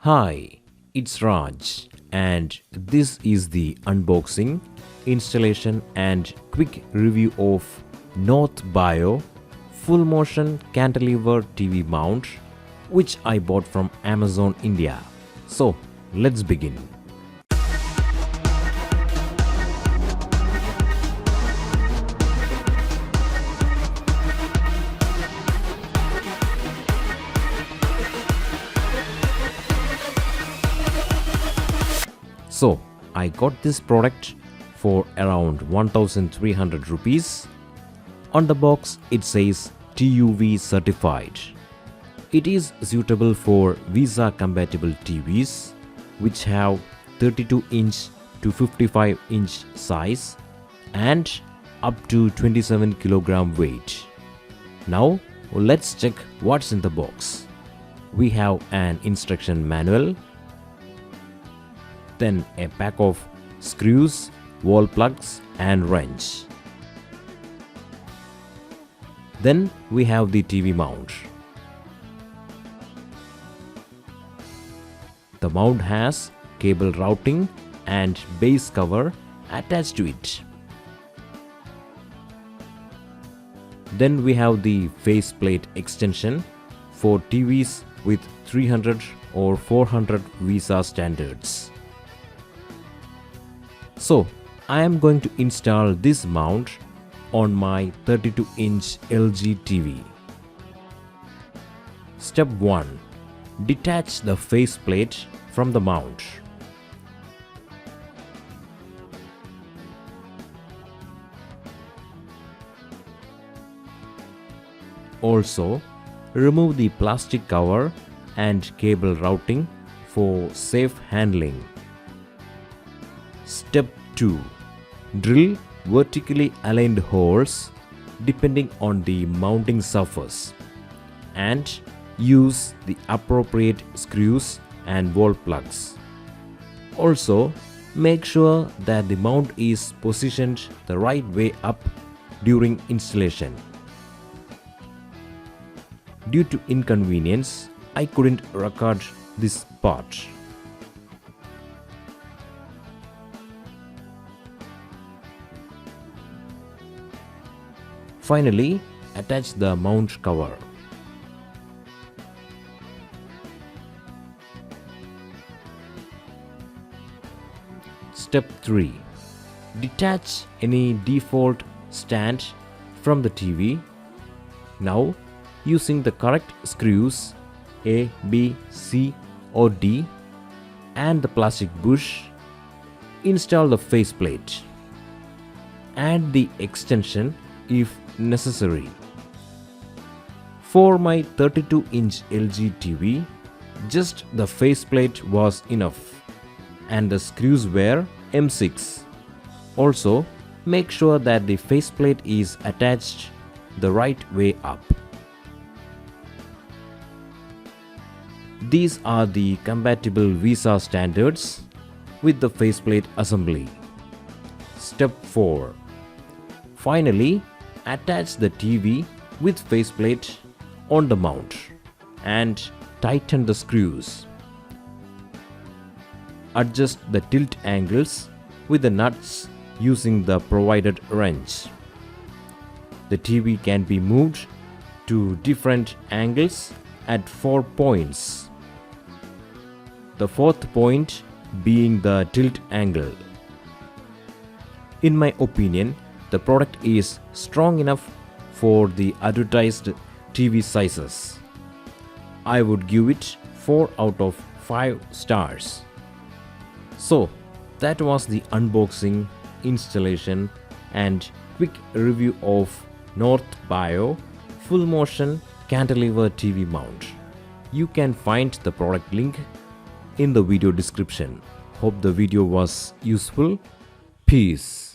Hi, it's Raj and this is the unboxing, installation and quick review of North Bayou full motion cantilever TV mount which I bought from Amazon India. So let's begin. So I got this product for around 1300 rupees. On the box it says TUV certified. It is suitable for Visa compatible TVs which have 32-inch to 55-inch size and up to 27 kg weight. Now let's check what's in the box. We have an instruction manual, then a pack of screws, wall plugs and wrench. Then we have the TV mount. The mount has cable routing and base cover attached to it. Then we have the faceplate extension for TVs with 300 or 400 Visa standards. So I am going to install this mount on my 32-inch LG TV. Step 1. Detach the faceplate from the mount. Also, remove the plastic cover and cable routing for safe handling. Step 2. Drill vertically aligned holes depending on the mounting surface and use the appropriate screws and wall plugs. Also, make sure that the mount is positioned the right way up during installation. Due to inconvenience, I couldn't record this part. Finally, attach the mount cover. Step 3. Detach any default stand from the TV. Now, using the correct screws A, B, C or D and the plastic bush, install the faceplate. Add the extension if necessary. For my 32-inch LG TV, just the faceplate was enough and the screws were M6. Also, make sure that the faceplate is attached the right way up. These are the compatible Visa standards with the faceplate assembly. Step 4. Finally, attach the TV with faceplate on the mount and tighten the screws. Adjust the tilt angles with the nuts using the provided wrench. The TV can be moved to different angles at 4 points. The fourth point being the tilt angle. In my opinion, the product is strong enough for the advertised TV sizes. I would give it 4 out of 5 stars. So that was the unboxing, installation and quick review of North Bayou full motion cantilever TV mount. You can find the product link in the video description. Hope the video was useful. Peace.